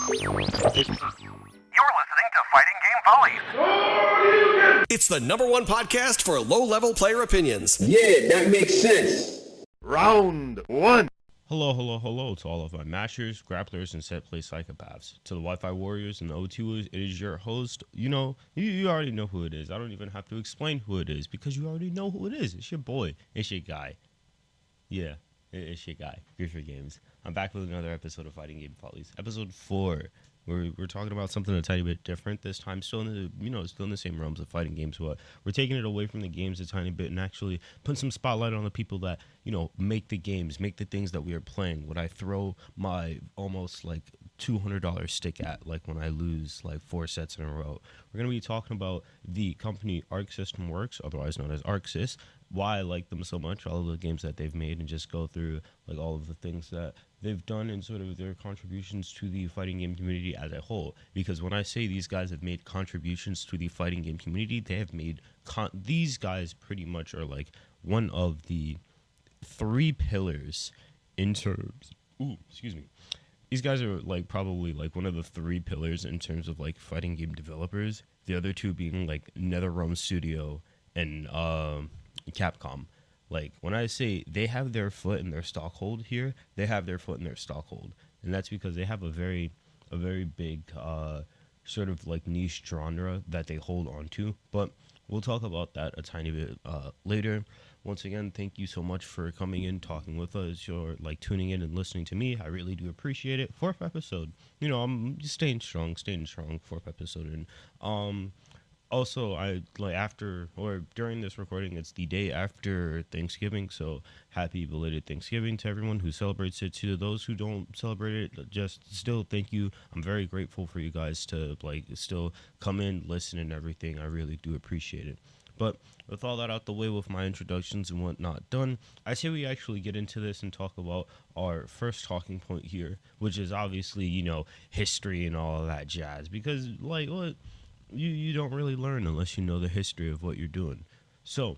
listening to Fighting Game Follies. It's the #1 podcast for low-level player opinions. Yeah, that makes sense. Round 1. Hello to all of my mashers, grapplers, and set play psychopaths. To the Wi-Fi warriors and the O2s, it is your host. You already know who it is. I don't even have to explain who it is because you already know who it is. It's your boy. It's your guy. Yeah, it's your guy. Griffin Games. I'm back with another episode of Fighting Game Follies. Episode 4. We're talking about something a tiny bit different this time. Still in the same realms of fighting games, but we're taking it away from the games a tiny bit and actually putting some spotlight on the people that make the games, make the things that we are playing. What I throw my almost like $200 stick at, like when I lose like 4 sets in a row. We're gonna be talking about the company Arcsys Works, otherwise known as Arcsys. Why I like them so much, all of the games that they've made, and just go through like all of the things that they've done and sort of their contributions to the fighting game community as a whole. Because when I say these guys have made contributions to the fighting game community, they have made these guys pretty much are like one of the 3 pillars in terms. These guys are like probably like one of the 3 pillars in terms of like fighting game developers. The other 2 being like NetherRealm Studio and Capcom. Like when I say they have their foot in their stockhold here, they have their foot in their stockhold, and that's because they have a very big sort of like niche genre that they hold on to. But we'll talk about that a tiny bit later. Once again, thank you so much for coming in, talking with us. You're like tuning in and listening to me. I really do appreciate it. 4th episode. I'm just staying strong. 4th episode in. Also, I like after or during this recording, it's the day after Thanksgiving, so happy belated Thanksgiving to everyone who celebrates it. To those who don't celebrate it, just still thank you. I'm very grateful for you guys to like still come in, listen, and everything. I really do appreciate it. But with all that out the way, with my introductions and whatnot done, I say we actually get into this and talk about our first talking point here, which is obviously history and all of that jazz. Because like what. You don't really learn unless you know the history of what you're doing. So,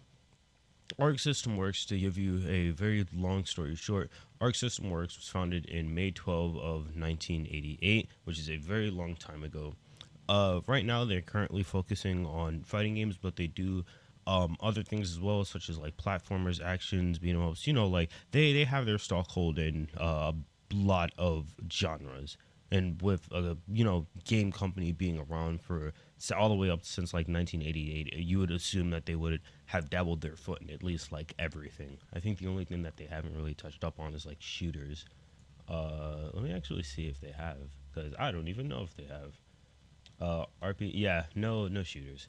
Arcsys Works, to give you a very long story short, Arcsys Works was founded in May 12 of 1988, which is a very long time ago. Right now, they're currently focusing on fighting games, but they do other things as well, such as like platformers, actions, beat 'em ups. Like they have their stockhold in a lot of genres. And with a game company being around for all the way up since like 1988, you would assume that they would have dabbled their foot in at least like everything. I think the only thing that they haven't really touched up on is like shooters. Let me actually see if they have, because I don't even know if they have. No shooters.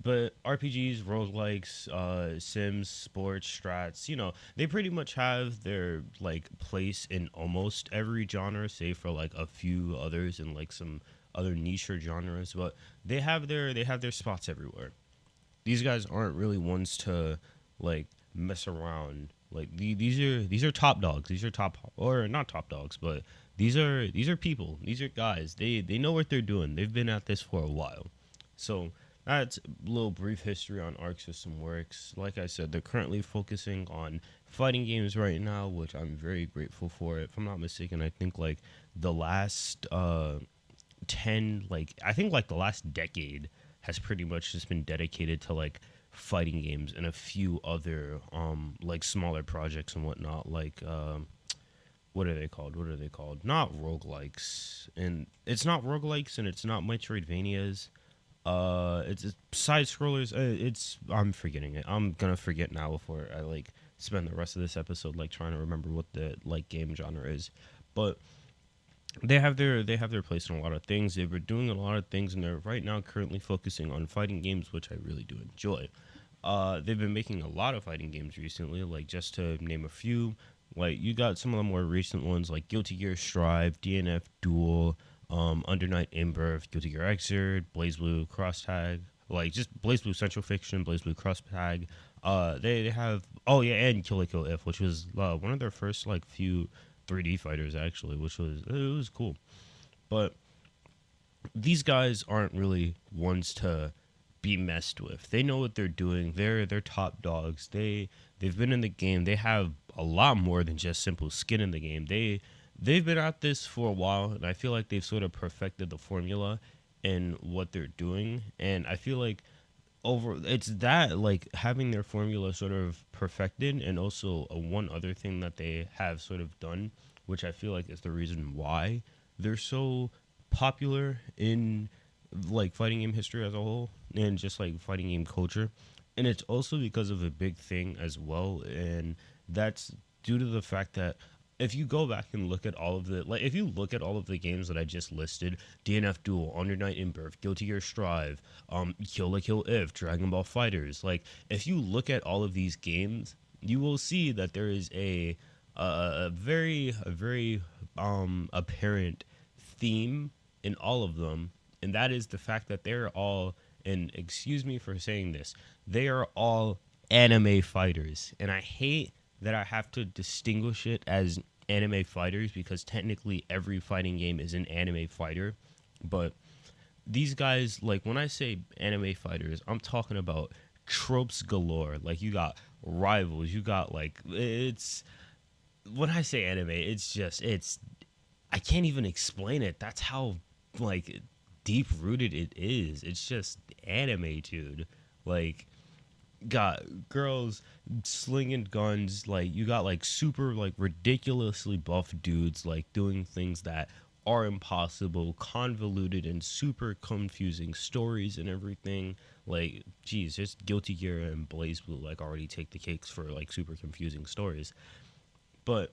But RPGs, roguelikes, Sims, sports, strats, they pretty much have their like place in almost every genre, save for like a few others and like some other niche genres. But they have their spots everywhere. These guys aren't really ones to like mess around. Like these are top dogs. These are not top dogs, but these are people. These are guys. They know what they're doing. They've been at this for a while. So that's a little brief history on Arcsys Works. Like I said, they're currently focusing on fighting games right now, which I'm very grateful for. If I'm not mistaken, I think like the last the last decade has pretty much just been dedicated to like fighting games and a few other like smaller projects and whatnot. Like what are they called? Not roguelikes, and it's not roguelikes, and it's not Metroidvanias. It's side scrollers. I'm forgetting it. I'm gonna forget now before I like spend the rest of this episode like trying to remember what the like game genre is. But they have their place in a lot of things. They've been doing a lot of things, and they're right now currently focusing on fighting games, which I really do enjoy. They've been making a lot of fighting games recently, like just to name a few. Like you got some of the more recent ones like Guilty Gear Strive, DNF Duel, Under Night In-Birth, Guilty Gear Xrd, BlazBlue Cross Tag, like just BlazBlue Central Fiction, BlazBlue Cross Tag. They have and Kill la Kill If, which was one of their first like few 3D fighters actually, which was cool. But these guys aren't really ones to be messed with. They know what they're doing. They're top dogs. They've been in the game. They have a lot more than just simple skin in the game. they've been at this for a while, and I feel like they've sort of perfected the formula and what they're doing. And I feel like over it's that like having their formula sort of perfected, and also one other thing that they have sort of done, which I feel like is the reason why they're so popular in like fighting game history as a whole, and just like fighting game culture. And it's also because of a big thing as well, and that's due to the fact that if you go back and look at all of the if you look at all of the games that I just listed, DNF Duel, Under Night in Birth, Guilty Gear Strive, Kill la Kill If, Dragon Ball Fighters, like if you look at all of these games, you will see that there is a very apparent theme in all of them, and that is the fact that they're all, and excuse me for saying this, they are all anime fighters. And I hate that I have to distinguish it as anime fighters, because technically every fighting game is an anime fighter. But these guys, like when I say anime fighters, I'm talking about tropes galore. Like you got rivals, you got like, it's, when I say anime, it's just, I can't even explain it. That's how like deep rooted it is. It's just anime, dude. Like, got girls slinging guns, like you got like super like ridiculously buff dudes like doing things that are impossible, convoluted and super confusing stories and everything. Like, geez, just Guilty Gear and Blaze Blue like already take the cakes for like super confusing stories. But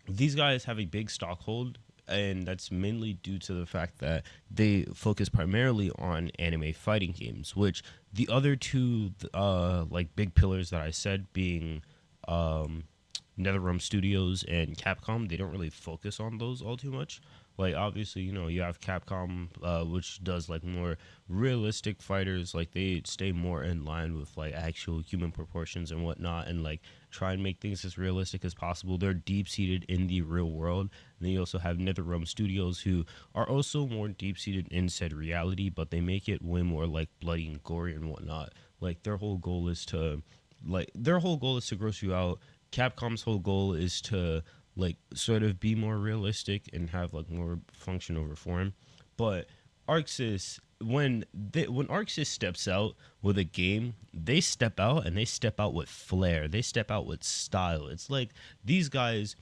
these guys have a big stockhold, and that's mainly due to the fact that they focus primarily on anime fighting games, which the other two like big pillars that I said, being NetherRealm Studios and Capcom, they don't really focus on those all too much. Like, obviously, you know, you have Capcom, which does like more realistic fighters. Like, they stay more in line with like actual human proportions and whatnot, and like try and make things as realistic as possible. They're deep seated in the real world. And then you also have NetherRealm Studios, who are also more deep seated in said reality, but they make it way more like bloody and gory and whatnot. Like, their whole goal is to gross you out. Capcom's whole goal is to like sort of be more realistic and have like more function over form. But Arcsys, when Arcsys steps out with a game, they step out, and they step out with flair. They step out with style. It's like these guys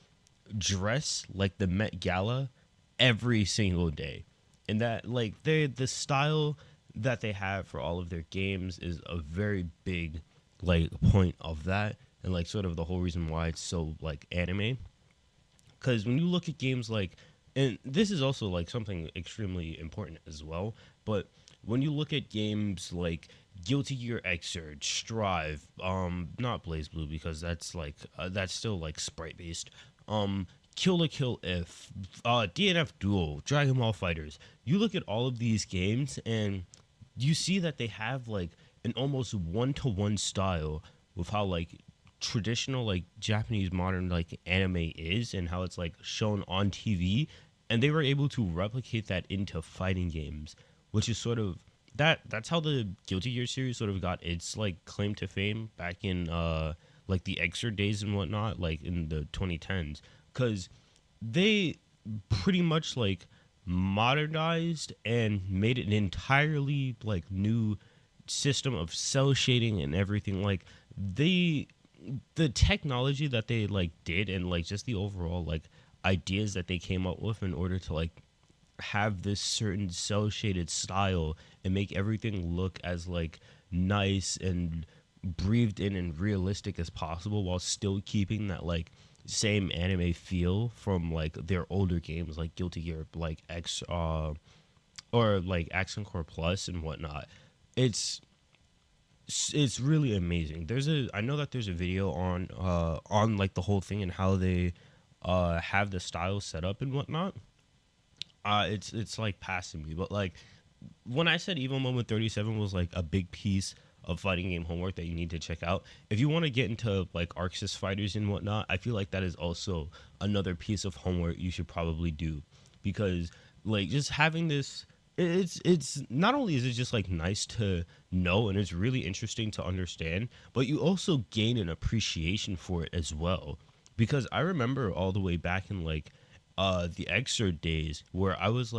dress like the Met Gala every single day, and that like the style that they have for all of their games is a very big like point of that, and like sort of the whole reason why it's so like anime. Because when you look at games like, and this is also like something extremely important as well, but when you look at games like Guilty Gear Xrd, Strive, not Blaze Blue because that's like that's still like sprite based, Kill la Kill If, DNF Duel, Dragon Ball Fighters, you look at all of these games and you see that they have like an almost one-to-one style with how like traditional like Japanese modern like anime is, and how it's like shown on TV, and they were able to replicate that into fighting games, which is sort of that's how the Guilty Gear series sort of got its like claim to fame back in like the Xrd days and whatnot, like in the 2010s, because they pretty much like modernized and made it an entirely like new system of cell shading and everything. Like the technology that they like did, and like just the overall like ideas that they came up with in order to like have this certain cell shaded style and make everything look as like nice and breathed in and realistic as possible, while still keeping that like same anime feel from like their older games like Guilty Gear like X or like Action Core Plus and whatnot. It's really amazing. I know that there's a video on like the whole thing and how they have the style set up and whatnot. It's like passing me, but like when I said Evil Moment 37 was like a big piece of fighting game homework that you need to check out, if you want to get into like Arcsys fighters and whatnot, I feel like that is also another piece of homework you should probably do, because like just having this, it's not only is it just like nice to know and it's really interesting to understand, but you also gain an appreciation for it as well. Because I remember all the way back in like the extra days where I was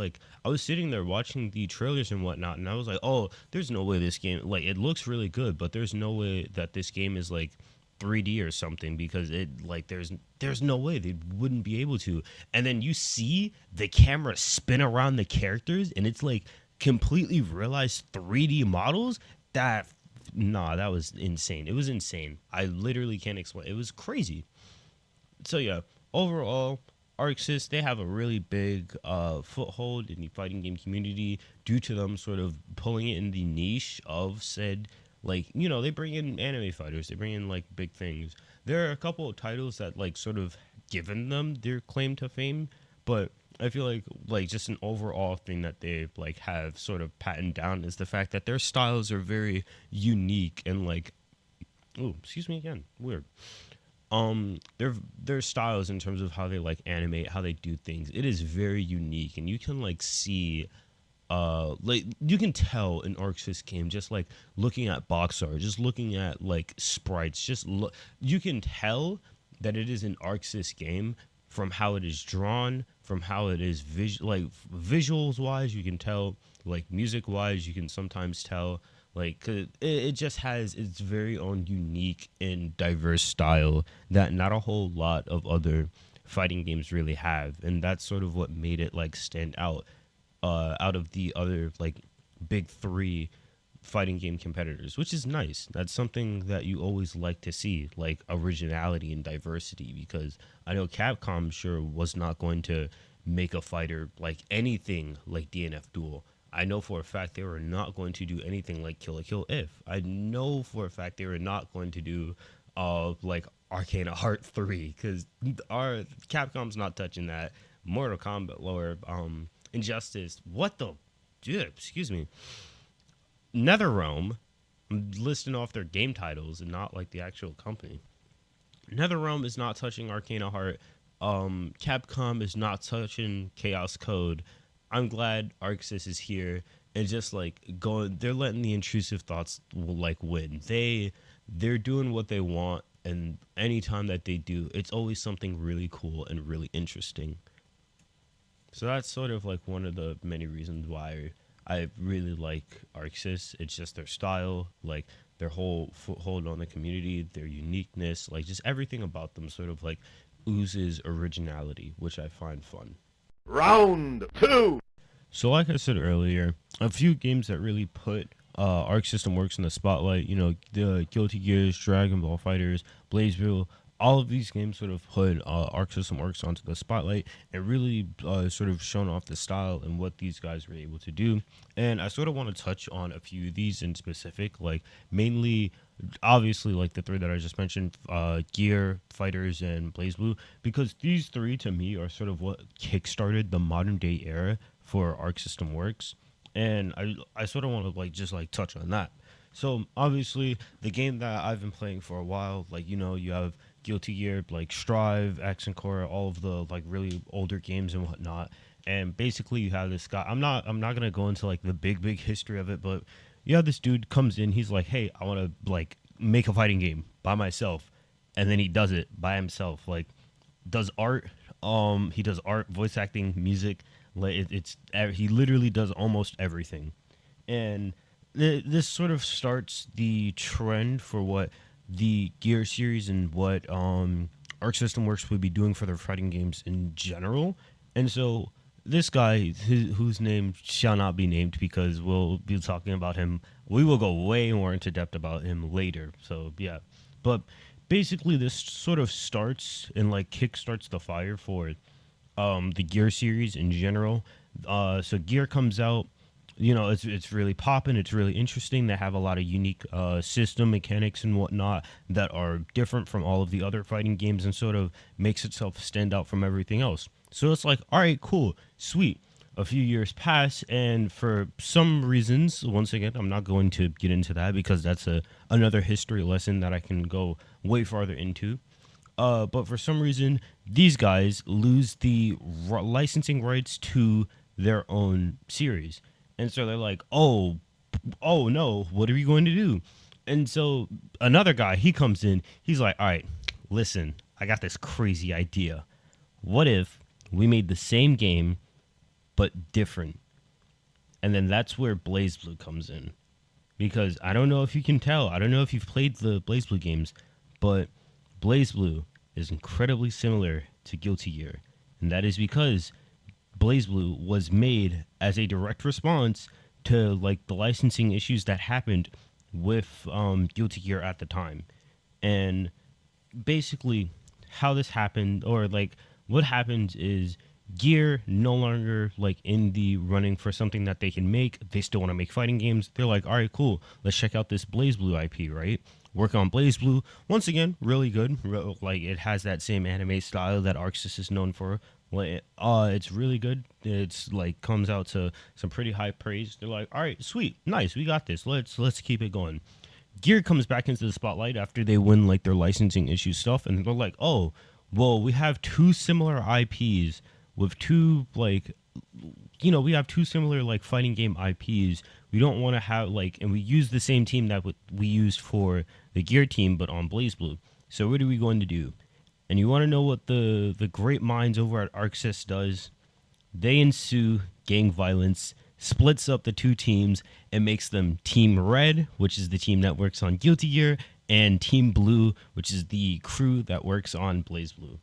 sitting there watching the trailers and whatnot, and I was like, oh, there's no way this game, like, it looks really good, but there's no way that this game is like 3D or something, because it, like, there's no way they wouldn't be able to. And then you see the camera spin around the characters, and it's like completely realized 3D models. That was insane. It was insane. I literally can't explain. It was crazy. So yeah, overall, Arcsys, they have a really big foothold in the fighting game community due to them sort of pulling it in the niche of said, like, you know, they bring in anime fighters, they bring in like big things. There are a couple of titles that like sort of given them their claim to fame, but I feel like just an overall thing that they like have sort of patented down is the fact that their styles are very unique and like, oh, excuse me again, weird. Their styles in terms of how they like animate, how they do things, it is very unique, and you can like see, like you can tell an Arcsys game just like looking at box art, just looking at like sprites, you can tell that it is an Arcsys game from how it is drawn, from how it is visuals wise. You can tell, like music wise, you can sometimes tell. Like, 'cause it just has its very own unique and diverse style that not a whole lot of other fighting games really have, and that's sort of what made it like stand out of the other like big three fighting game competitors, which is nice. That's something that you always like to see, like originality and diversity, because I know Capcom sure was not going to make a fighter like anything like DNF Duel. I know for a fact they were not going to do anything like Kill la Kill If. I know for a fact they were not going to do like Arcana Heart 3, because our Capcom's not touching that. Mortal Kombat lower, Injustice, what the excuse me. NetherRealm, I'm listing off their game titles and not like the actual company. NetherRealm is not touching Arcana Heart. Capcom is not touching Chaos Code. I'm glad Arcsys is here and just like going. They're letting the intrusive thoughts like win. They're doing what they want, and anytime that they do, it's always something really cool and really interesting. So that's sort of like one of the many reasons why I really like Arcsys. It's just their style, like their whole foothold on the community, their uniqueness, like just everything about them sort of like oozes originality, which I find fun. Round 2. So like I said earlier, a few games that really put Arc System Works in the spotlight, you know, the Guilty Gears, Dragon Ball Fighters, BlazBlue, all of these games sort of put Arc System Works onto the spotlight and really sort of shown off the style and what these guys were able to do. And I sort of want to touch on a few of these in specific, like mainly, obviously, like the three that I just mentioned, Gear, Fighters, and BlazBlue, because these three to me are sort of what kickstarted the modern day era for Arc System Works. And I sort of want to like just like touch on that. So obviously the game that I've been playing for a while, like, you know, you have Guilty Gear, like Strive, Action Core, all of the like really older games and whatnot. And basically you have this guy, I'm not gonna go into like the big history of it, but you have this dude comes in, he's like, hey, I want to like make a fighting game by myself, and then he does it by himself, like does art, he does art, voice acting, music, like he literally does almost everything. And this sort of starts the trend for what the Gear series and what Arc System Works would be doing for their fighting games in general. And so this guy, whose name shall not be named because we'll be talking about him, we will go way more into depth about him later. So yeah, but basically this sort of starts and like kickstarts the fire for the Gear series in general. So Gear comes out, you know, it's really popping, it's really interesting. They have a lot of unique system mechanics and whatnot that are different from all of the other fighting games and sort of makes itself stand out from everything else. So it's like, all right, cool, sweet. A few years pass, and for some reasons, once again, I'm not going to get into that because that's another history lesson that I can go way farther into. But for some reason, these guys lose the licensing rights to their own series. And so they're like, oh no, what are we going to do? And so another guy, he comes in, he's like, all right, listen, I got this crazy idea. What if we made the same game but different. And then that's where BlazBlue comes in. Because I don't know if you can tell, I don't know if you've played the BlazBlue games, but BlazBlue is incredibly similar to Guilty Gear. And that is because BlazBlue was made as a direct response to like the licensing issues that happened with Guilty Gear at the time. And basically how this happened, or like what happens is Gear no longer like in the running for something that they can make. They still want to make fighting games. They're like, all right, cool, let's check out this BlazBlue IP, right? Work on BlazBlue. Once again, really good. Like it has that same anime style that Arcsys is known for. It's really good. It's like comes out to some pretty high praise. They're like, all right, sweet, nice, we got this. Let's keep it going. Gear comes back into the spotlight after they win like their licensing issue stuff, and they're like, oh, well, we have two similar IPs with two like, we have two similar like fighting game IPs. We don't want to have like, and we use the same team that we used for the Gear team, but on BlazBlue. So what are we going to do? And you want to know what the great minds over at Arcsys does? They ensue gang violence, splits up the two teams, and makes them Team Red, which is the team that works on Guilty Gear, and Team Blue, which is the crew that works on BlazBlue.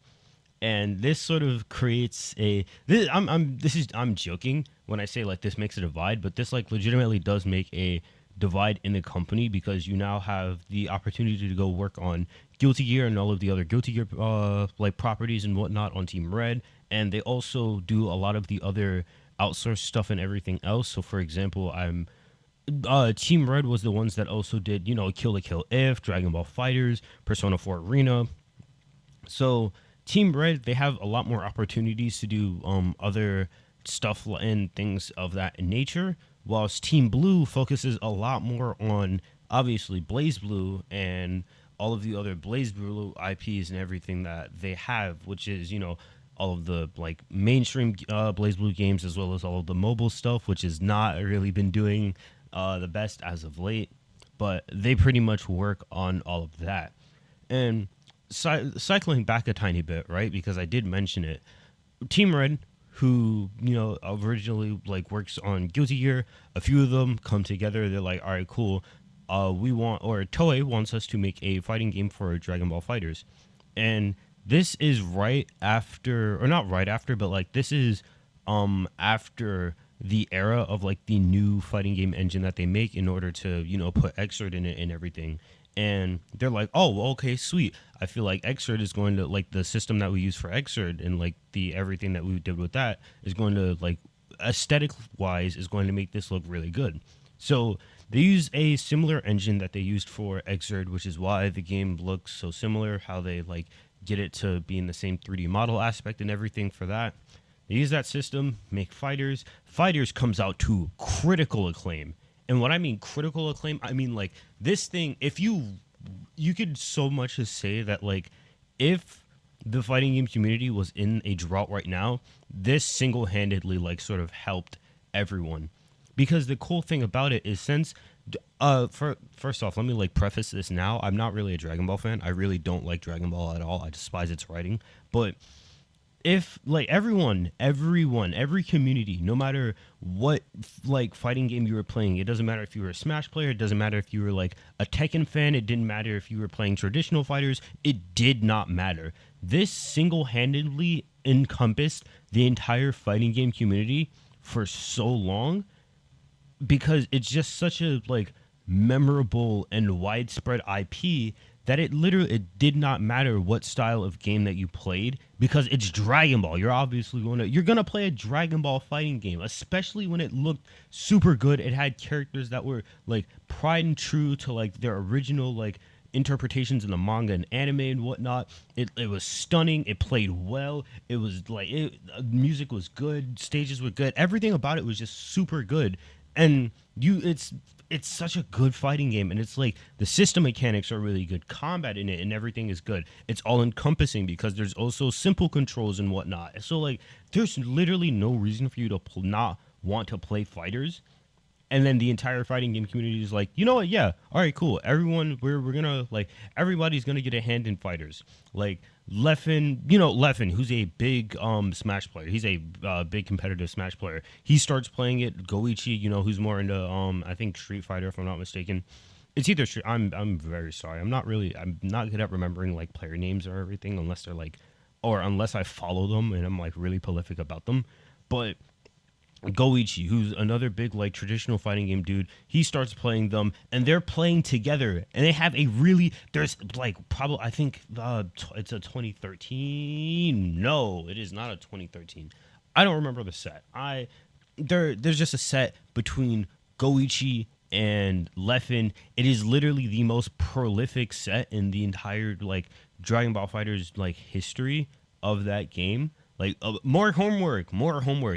And this sort of creates I'm joking when I say like this makes a divide, but this like legitimately does make a divide in the company, because you now have the opportunity to go work on Guilty Gear and all of the other Guilty Gear like properties and whatnot on Team Red, and they also do a lot of the other outsourced stuff and everything else. So for example, Team Red was the ones that also did Kill la Kill If, Dragon Ball Fighters, Persona 4 Arena. So Team Red, they have a lot more opportunities to do other stuff and things of that nature, whilst Team Blue focuses a lot more on obviously BlazBlue and all of the other BlazBlue IPs and everything that they have, which is all of the like mainstream BlazBlue games, as well as all of the mobile stuff, which has not really been doing the best as of late, but they pretty much work on all of that. And cycling back a tiny bit, right, because I did mention it, Team Red, who originally like works on Guilty Gear, a few of them come together. They're like, all right, cool, Toei wants us to make a fighting game for Dragon Ball Fighters. And this is right after, or not right after, but like this is after the era of like the new fighting game engine that they make in order to put Xrd in it and everything. And they're like, oh, well, okay, sweet. I feel like Xrd is going to, like, the system that we use for Xrd and, like, the everything that we did with that is going to, like, aesthetic-wise is going to make this look really good. So they use a similar engine that they used for Xrd, which is why the game looks so similar, how they, like, get it to be in the same 3D model aspect and everything for that. They use that system, make Fighters. Fighters comes out to critical acclaim. And what I mean critical acclaim, I mean like this thing, if you could so much as say that like if the fighting game community was in a drought right now, this single-handedly like sort of helped everyone. Because the cool thing about it is, since first off, let me like preface this now, I'm not really a Dragon Ball fan. I really don't like Dragon Ball at all. I despise its writing. But if like every community, no matter what like fighting game you were playing, it doesn't matter if you were a Smash player, it doesn't matter if you were like a Tekken fan, it didn't matter if you were playing traditional fighters, it did not matter. This single-handedly encompassed the entire fighting game community for so long, because it's just such a like memorable and widespread IP that it did not matter what style of game that you played, because it's Dragon Ball. You're obviously you're gonna play a Dragon Ball fighting game, especially when it looked super good. It had characters that were like tried and true to like their original like interpretations in the manga and anime and whatnot. It was stunning. It played well. It was like music was good. Stages were good. Everything about it was just super good. And it's such a good fighting game, and it's like the system mechanics are really good, combat in it and everything is good. It's all encompassing because there's also simple controls and whatnot. So like there's literally no reason for you to not want to play Fighters. And then the entire fighting game community is like, you know what? Yeah, all right, cool. Everyone, we're gonna like everybody's gonna get a hand in fighters. Like Leffen, who's a big Smash player. He's a big competitive Smash player. He starts playing it. Goichi, who's more into I think Street Fighter, if I'm not mistaken. It's either I'm very sorry. I'm not good at remembering like player names or everything unless they're like, or unless I follow them and I'm like really prolific about them. But Goichi, who's another big like traditional fighting game dude, he starts playing them and they're playing together and they have there's like probably I think it's a 2013. No, it is not a 2013. I don't remember the set. There's just a set between Goichi and Leffen. It is literally the most prolific set in the entire like Dragon Ball FighterZ like history of that game. Like more homework.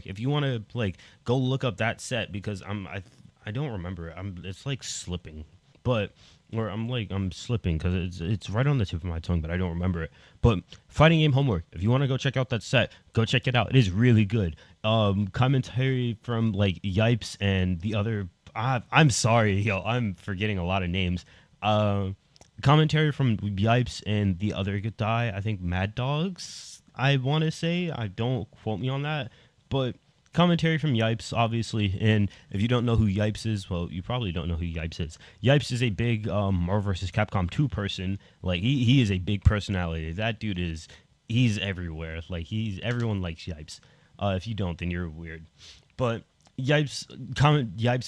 If you want to like go look up that set because I don't remember it. It's like slipping, I'm slipping because it's right on the tip of my tongue, but I don't remember it. But fighting game homework. If you want to go check out that set, go check it out. It is really good. Commentary from like Yipes and the other. I'm sorry, I'm forgetting a lot of names. Commentary from Yipes and the other guy. I think Mad Dogs. I want to say, I don't quote me on that, but commentary from Yipes, obviously. And if you don't know who Yipes is, well, you probably don't know who Yipes is. Yipes is a big Marvel vs. Capcom 2 person. Like he is a big personality. That dude he's everywhere. Like everyone likes Yipes. If you don't, then you're weird. But Yipes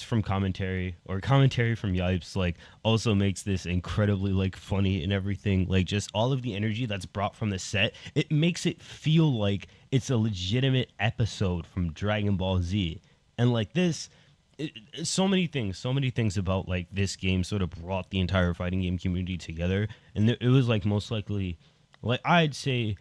from commentary from Yipes like also makes this incredibly like funny and everything. Like just all of the energy that's brought from the set, it makes it feel like it's a legitimate episode from Dragon Ball Z. And like this, so many things about like this game sort of brought the entire fighting game community together. And it was like most likely, like I'd say,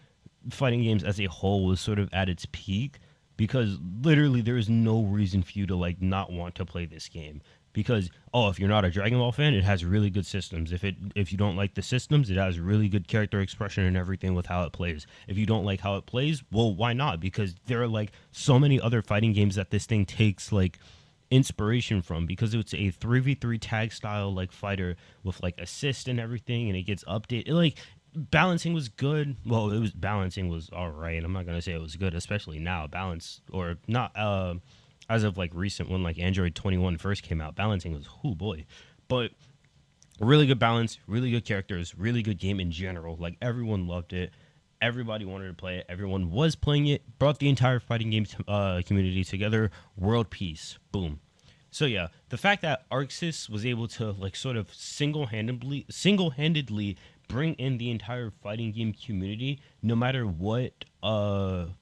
fighting games as a whole was sort of at its peak. Because literally there is no reason for you to like not want to play this game. Because if you're not a Dragon Ball fan, it has really good systems. If you don't like the systems, it has really good character expression and everything with how it plays. If you don't like how it plays, well, why not? Because there are like so many other fighting games that this thing takes like inspiration from, because it's a 3v3 tag style like fighter with like assist and everything, and it gets updated. Like balancing was good. Well, balancing was all right. I'm not gonna say it was good, especially now. Balance or not as of like recent when like Android 21 first came out, balancing was boy. But really good balance, really good characters, really good game in general. Like everyone loved it. Everybody wanted to play it. Everyone was playing it. Brought the entire fighting game community together. World peace. Boom. So yeah, the fact that Arcsys was able to like sort of single-handedly bring in the entire fighting game community, no matter what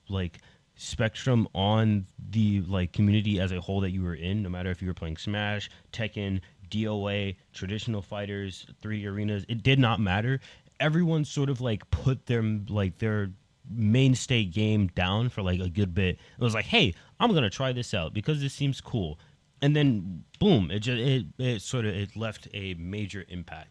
like spectrum on the like community as a whole that you were in, no matter if you were playing Smash, Tekken, DOA, traditional fighters, 3D arenas, it did not matter. Everyone sort of like put their mainstay game down for like a good bit. It was like, hey, I'm gonna try this out because this seems cool. And then boom, it left a major impact.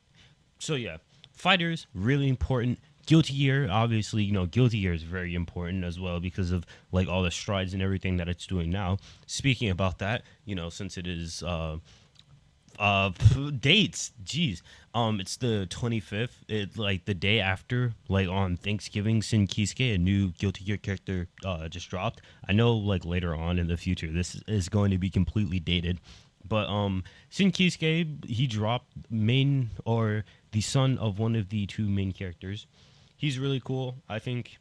So yeah, fighters really important. Guilty Gear, obviously, Guilty Gear is very important as well because of like all the strides and everything that it's doing now. Speaking about that, since it is dates, jeez, it's the 25th. It like the day after, like on Thanksgiving, Sin Kisuke, a new Guilty Gear character, just dropped. I know like later on in the future this is going to be completely dated, but Sin Kisuke, he dropped the son of one of the two main characters. He's really cool, I think.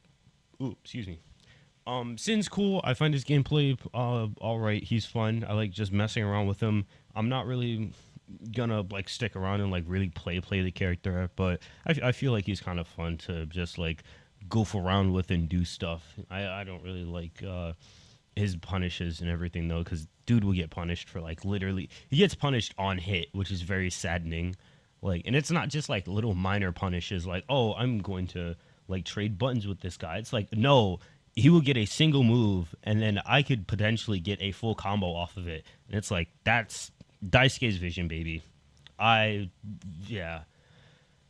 Ooh, excuse me. Sin's cool. I find his gameplay all right. He's fun. I like just messing around with him. I'm not really gonna like stick around and like really play the character, but I feel like he's kind of fun to just like goof around with and do stuff. I don't really like his punishes and everything though, because dude will get punished for like literally, he gets punished on hit, which is very saddening. Like, and it's not just like little minor punishes like, oh, I'm going to like trade buttons with this guy. It's like, no, he will get a single move and then I could potentially get a full combo off of it. And it's like, that's Daisuke's vision, baby. Yeah.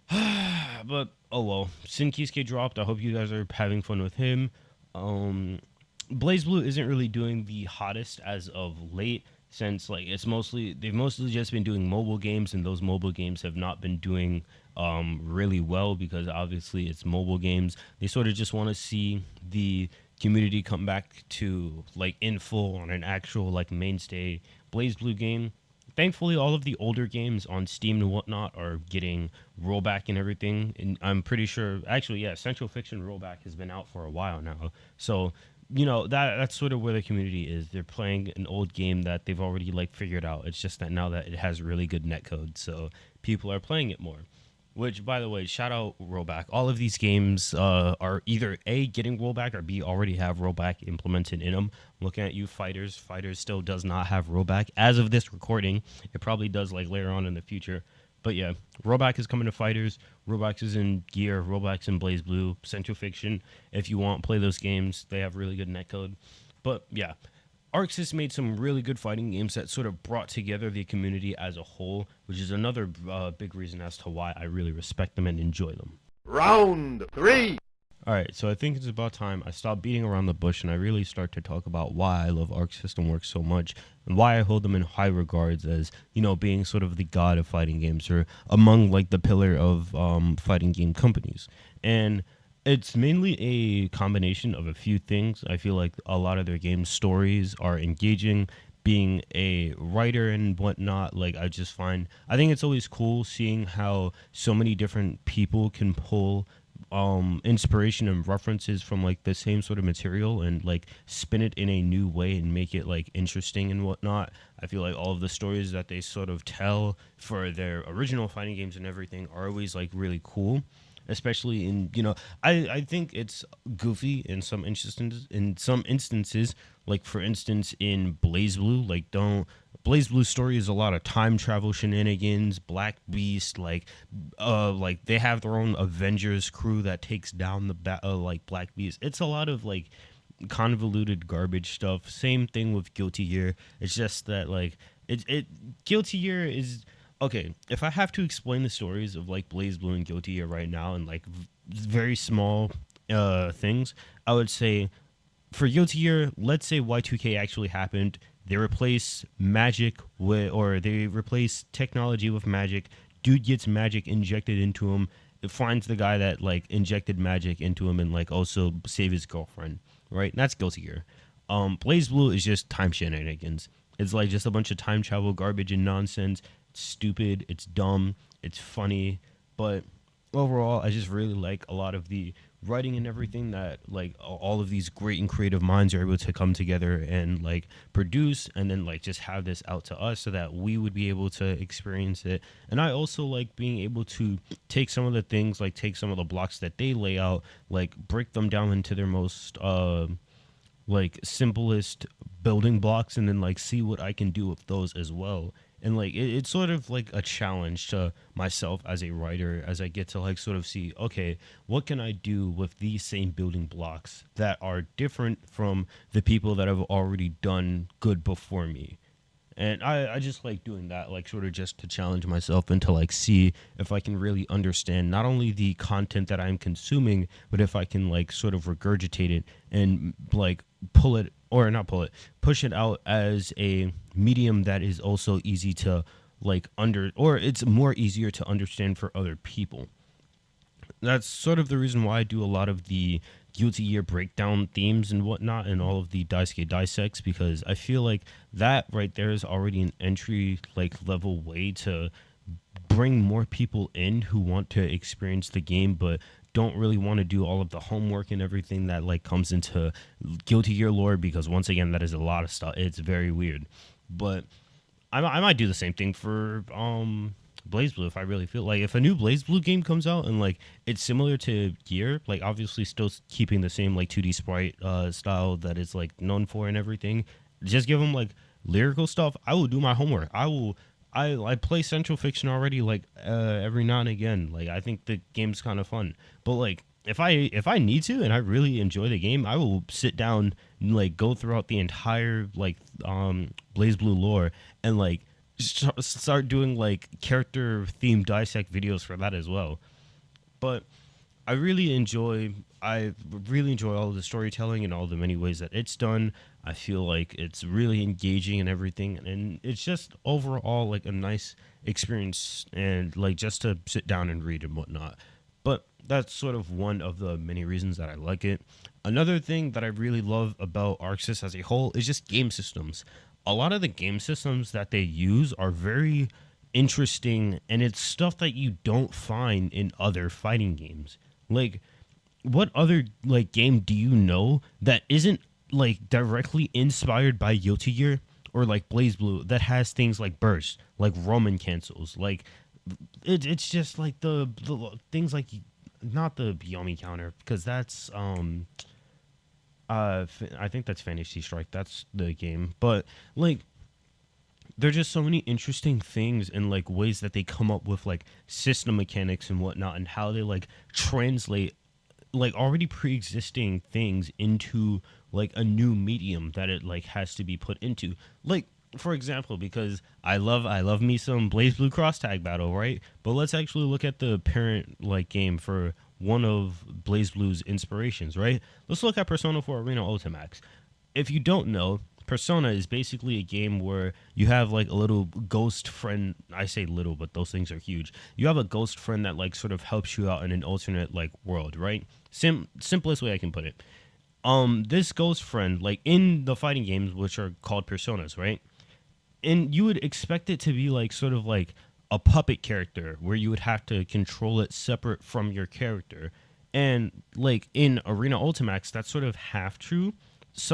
But, oh well. Sin Kisuke dropped. I hope you guys are having fun with him. BlazBlue isn't really doing the hottest as of late. since like they've mostly just been doing mobile games, and those mobile games have not been doing really well because obviously it's mobile games. They sort of just want to see the community come back to like in full on an actual like mainstay BlazBlue game. Thankfully, all of the older games on Steam and whatnot are getting rollback and everything. And I'm pretty sure, actually, yeah, Central Fiction rollback has been out for a while now. So, that's sort of where the community is. They're playing an old game that they've already like figured out. It's just that now that it has really good netcode, so people are playing it more. Which, by the way, shout out rollback. All of these games are either A, getting rollback, or B, already have rollback implemented in them. Looking at you, Fighters. Fighters still does not have rollback. As of this recording, it probably does like later on in the future. But yeah, rollback is coming to Fighters. Rollback is in Gear. Rollback's in BlazBlue. Central Fiction, if you want, play those games. They have really good netcode. But yeah, Arcsys made some really good fighting games that sort of brought together the community as a whole, which is another big reason as to why I really respect them and enjoy them. Round 3. All right, so I think it's about time I stop beating around the bush and I really start to talk about why I love Arc System Works so much and why I hold them in high regards as, being sort of the god of fighting games or among like the pillar of fighting game companies. And it's mainly a combination of a few things. I feel like a lot of their game stories are engaging. Being a writer and whatnot, like I think it's always cool seeing how so many different people can pull inspiration and references from like the same sort of material and like spin it in a new way and make it like interesting and whatnot. I feel like all of the stories that they sort of tell for their original fighting games and everything are always like really cool. Especially in, I think it's goofy in some instances, like for instance in BlazBlue, BlazBlue's story is a lot of time travel shenanigans, Black Beast, like they have their own Avengers crew that takes down the Black Beast. It's a lot of like convoluted garbage stuff. Same thing with Guilty Gear. It's just that like Guilty Gear is. Okay, if I have to explain the stories of like BlazBlue and Guilty Gear right now in like very small things, I would say for Guilty Gear, let's say Y2K actually happened. They replace they replace technology with magic. Dude gets magic injected into him. It finds the guy that like injected magic into him and like also save his girlfriend. Right, and that's Guilty Gear. BlazBlue is just time shenanigans. It's like just a bunch of time travel garbage and nonsense. It's stupid, it's dumb, it's funny, but overall, I just really like a lot of the writing and everything that like all of these great and creative minds are able to come together and like produce and then like just have this out to us so that we would be able to experience it. And I also like being able to take some of the things, like take some of the blocks that they lay out, like break them down into their most like simplest building blocks and then like see what I can do with those as well. And like it's sort of like a challenge to myself as a writer as I get to like sort of see, okay, what can I do with these same building blocks that are different from the people that have already done good before me. And I just like doing that, like sort of just to challenge myself and to like see if I can really understand not only the content that I'm consuming, but if I can like sort of regurgitate it and like push it out as a medium that is also easy to like it's more easier to understand for other people. That's sort of the reason why I do a lot of the Guilty Gear breakdown themes and whatnot and all of the Daisuke dissects, because I feel like that right there is already an entry like level way to bring more people in who want to experience the game but don't really want to do all of the homework and everything that like comes into Guilty Gear lore, because once again that is a lot of stuff. It's very weird. But I might do the same thing for BlazBlue if I really feel like if a new BlazBlue game comes out and like it's similar to Gear, like obviously still keeping the same like 2D sprite style that it's like known for and everything, just give them like lyrical stuff. I will do my homework. I play Central Fiction already like every now and again. Like I think the game's kind of fun, but like if I need to and I really enjoy the game, I will sit down and like go throughout the entire like BlazBlue lore and like start doing like character themed dissect videos for that as well. But I really enjoy I really enjoy all of the storytelling and all the many ways that it's done. I feel like it's really engaging and everything, and it's just overall like a nice experience and like just to sit down and read and whatnot. But that's sort of one of the many reasons that I like it. Another thing that I really love about Arcsys as a whole is just game systems. A lot of the game systems that they use are very interesting, and it's stuff that you don't find in other fighting games. Like, what other like game do you know that isn't like directly inspired by Guilty Gear or like Blaze Blue that has things like burst, like Roman cancels, like it's just like the things like not the Yomi counter because that's I think that's Fantasy Strike. That's the game, but like there's just so many interesting things and like ways that they come up with like system mechanics and whatnot, and how they like translate like already pre-existing things into like a new medium that it like has to be put into. Like for example, because I love me some Blaze Blue cross tag battle, right? But let's actually look at the parent like game for one of Blaze Blue's inspirations, right? Let's look at Persona 4 Arena Ultimax. If you don't know, Persona is basically a game where you have like a little ghost friend. I say little, but those things are huge. You have a ghost friend that like sort of helps you out in an alternate like world, right? Simplest way I can put it. This ghost friend, like in the fighting games, which are called personas, right? And you would expect it to be like sort of like a puppet character where you would have to control it separate from your character. And like in Arena Ultimax, that's sort of half true.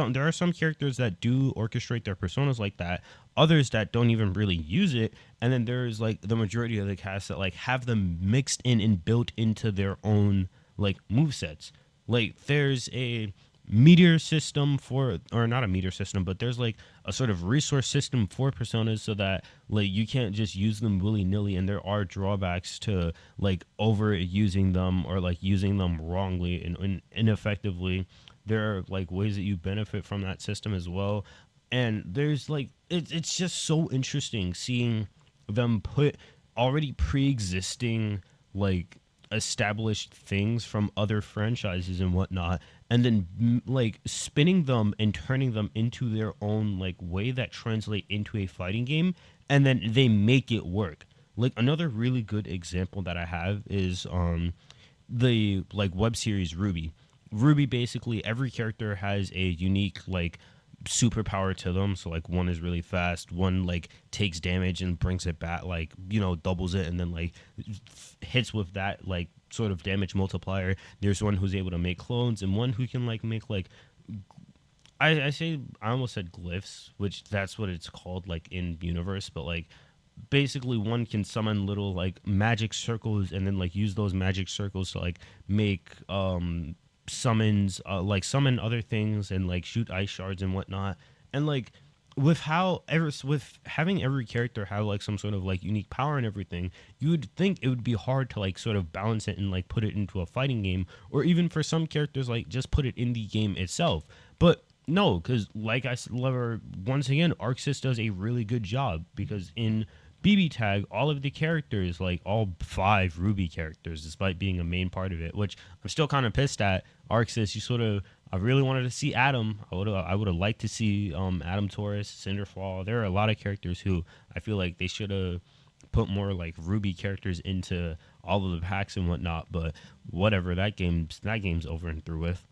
There are some characters that do orchestrate their personas like that, others that don't even really use it, and then there's like the majority of the cast that like have them mixed in and built into their own like movesets. Like there's a meteor system for, or not a meteor system, but there's like a sort of resource system for personas so that like you can't just use them willy-nilly, and there are drawbacks to like overusing them or like using them wrongly and ineffectively. There are like ways that you benefit from that system as well, and there's like it's just so interesting seeing them put already pre-existing like established things from other franchises and whatnot, and then like spinning them and turning them into their own like way that translate into a fighting game, and then they make it work. Like another really good example that I have is the like web series Ruby. Basically every character has a unique like superpower to them. So like one is really fast, one like takes damage and brings it back, like, you know, doubles it and then like hits with that like sort of damage multiplier. There's one who's able to make clones, and one who can like make like I almost said glyphs, which that's what it's called like in universe, but like basically one can summon little like magic circles and then like use those magic circles to like make summons like summon other things and like shoot ice shards and whatnot. And like with having every character have like some sort of like unique power and everything, you would think it would be hard to like sort of balance it and like put it into a fighting game, or even for some characters like just put it in the game itself. But no, because like I said, once again, Arcsys does a really good job, because in BB Tag, all of the characters, like all 5 Ruby characters, despite being a main part of it, which I'm still kind of pissed at. Arcsys, I really wanted to see Adam. I would have liked to see Adam Taurus, Cinderfall. There are a lot of characters who I feel like they should have put more like Ruby characters into all of the packs and whatnot. But whatever, that game's over and through with.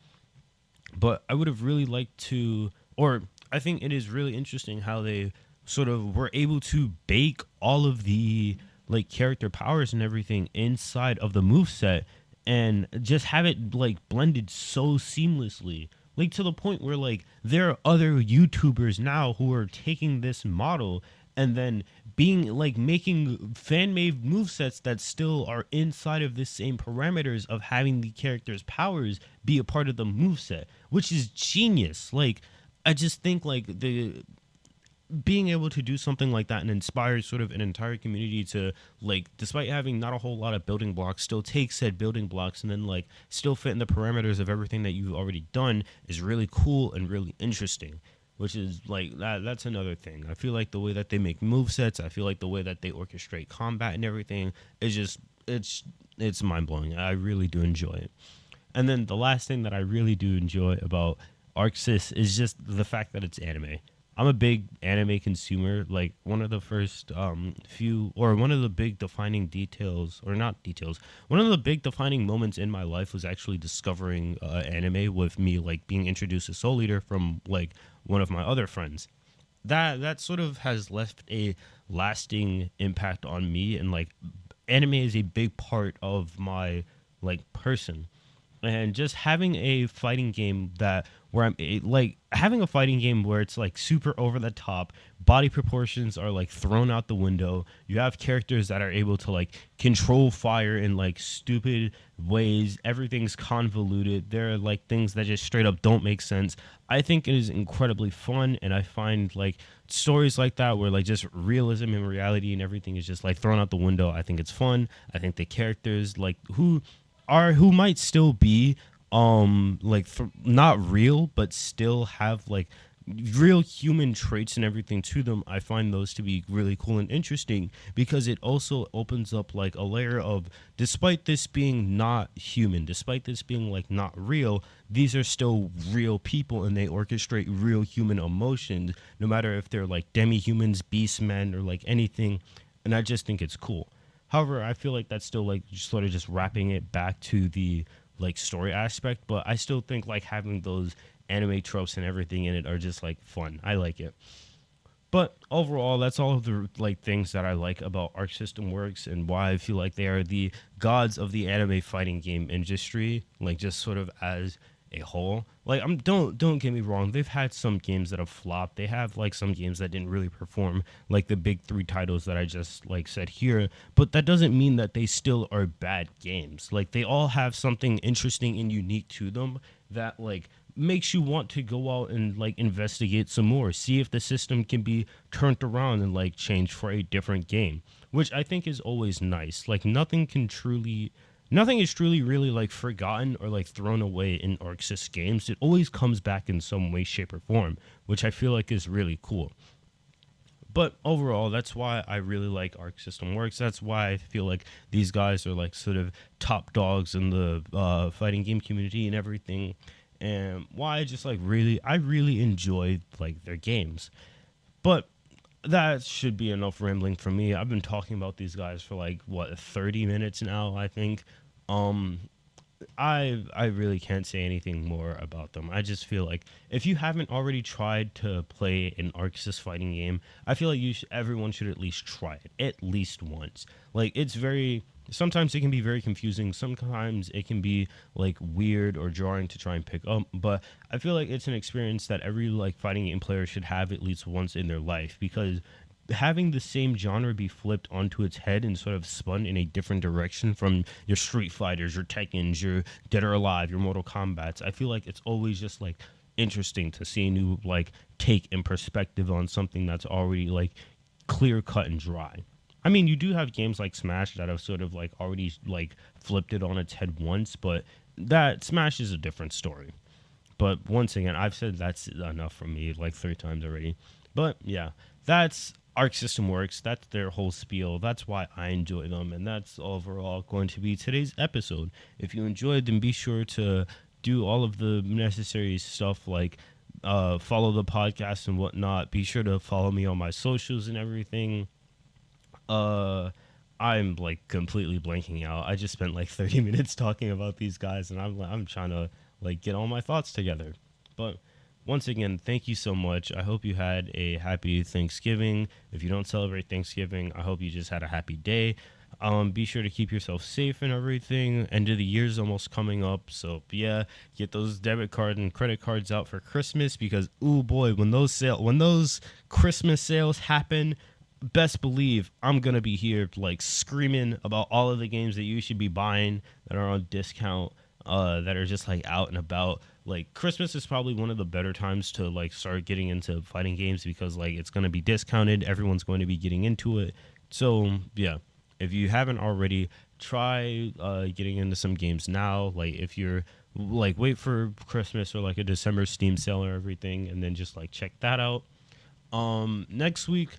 But I would have really liked to, or I think it is really interesting how they sort of were able to bake all of the like character powers and everything inside of the moveset and just have it like blended so seamlessly, like to the point where like there are other YouTubers now who are taking this model and then being like making fan-made movesets that still are inside of the same parameters of having the character's powers be a part of the moveset, which is genius. Like I just think like the being able to do something like that and inspire sort of an entire community to like, despite having not a whole lot of building blocks, still take said building blocks and then like still fit in the parameters of everything that you've already done is really cool and really interesting. Which is like that's another thing. I feel like the way that they make movesets, I feel like the way that they orchestrate combat and everything is just it's mind blowing. I really do enjoy it. And then the last thing that I really do enjoy about Arcsys is just the fact that it's anime. I'm a big anime consumer. Like one of the first one of the big defining details, or not details, one of the big defining moments in my life was actually discovering anime with me like being introduced to Soul Eater from like one of my other friends. That sort of has left a lasting impact on me, and like anime is a big part of my like person. And just having a fighting game that where like having a fighting game where it's like super over the top, body proportions are like thrown out the window. You have characters that are able to like control fire in like stupid ways. Everything's convoluted. There are like things that just straight up don't make sense. I think it is incredibly fun, and I find like stories like that where like just realism and reality and everything is just like thrown out the window. I think it's fun. I think the characters like who might still be not real but still have like real human traits and everything to them. I find those to be really cool and interesting because it also opens up like a layer of, despite this being not human, despite this being like not real, these are still real people and they orchestrate real human emotions, no matter if they're like demi-humans, beast men, or like anything. And I just think it's cool. However, I feel like that's still like sort of just wrapping it back to the like story aspect, but I still think like having those anime tropes and everything in it are just like fun. I like it. But overall, that's all of the like things that I like about Arc System Works and why I feel like they are the gods of the anime fighting game industry, like just sort of as a whole. Like don't get me wrong, they've had some games that have flopped. They have like some games that didn't really perform, like the big 3 titles that I just like said here, but that doesn't mean that they still are bad games. Like they all have something interesting and unique to them that like makes you want to go out and like investigate some more, see if the system can be turned around and like changed for a different game, which I think is always nice. Like nothing is truly really like forgotten or like thrown away in Arcsys games. It always comes back in some way, shape, or form, which I feel like is really cool. But overall, that's why I really like Arc System Works. That's why I feel like these guys are like sort of top dogs in the fighting game community and everything. And why I really enjoy like their games. But that should be enough rambling from me. I've been talking about these guys for like 30 minutes now, I think. I really can't say anything more about them. I just feel like if you haven't already tried to play an Arcsys fighting game, I feel like everyone should at least try it at least once. Like sometimes it can be very confusing. Sometimes it can be like weird or jarring to try and pick up, but I feel like it's an experience that every like fighting game player should have at least once in their life, because having the same genre be flipped onto its head and sort of spun in a different direction from your Street Fighters, your Tekkens, your Dead or Alive, your Mortal Kombats, I feel like it's always just like interesting to see a new like take and perspective on something that's already like clear cut and dry. I mean, you do have games like Smash that have sort of like already like flipped it on its head once, but that Smash is a different story. But once again, I've said that's enough from me like 3 times already. But yeah, that's Arc System Works. That's their whole spiel. That's why I enjoy them, and that's overall going to be today's episode. If you enjoyed, then be sure to do all of the necessary stuff like follow the podcast and whatnot. Be sure to follow me on my socials and everything. I'm like completely blanking out. I just spent like 30 minutes talking about these guys, and I'm trying to like get all my thoughts together. But once again, thank you so much. I hope you had a happy Thanksgiving. If you don't celebrate Thanksgiving, I hope you just had a happy day. Be sure to keep yourself safe and everything. End of the year's almost coming up, so yeah, get those debit card and credit cards out for Christmas, because ooh boy, when those Christmas sales happen, best believe I'm gonna be here like screaming about all of the games that you should be buying that are on discount, that are just like out and about. Like Christmas is probably one of the better times to like start getting into fighting games, because like it's going to be discounted, everyone's going to be getting into it. So yeah, if you haven't already, try getting into some games now. Like if you're like wait for Christmas or like a December Steam sale or everything, and then just like check that out. Next week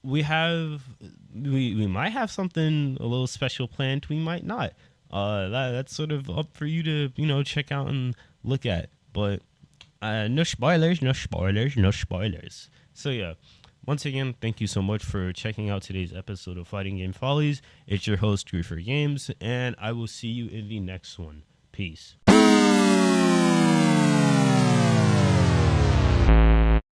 we might have something a little special planned, we might not. that's sort of up for you to check out and look at. But no spoilers, no spoilers, no spoilers. So yeah, once again, thank you so much for checking out today's episode of Fighting Game Follies. It's your host, Griefer Games, and I will see you in the next one. Peace.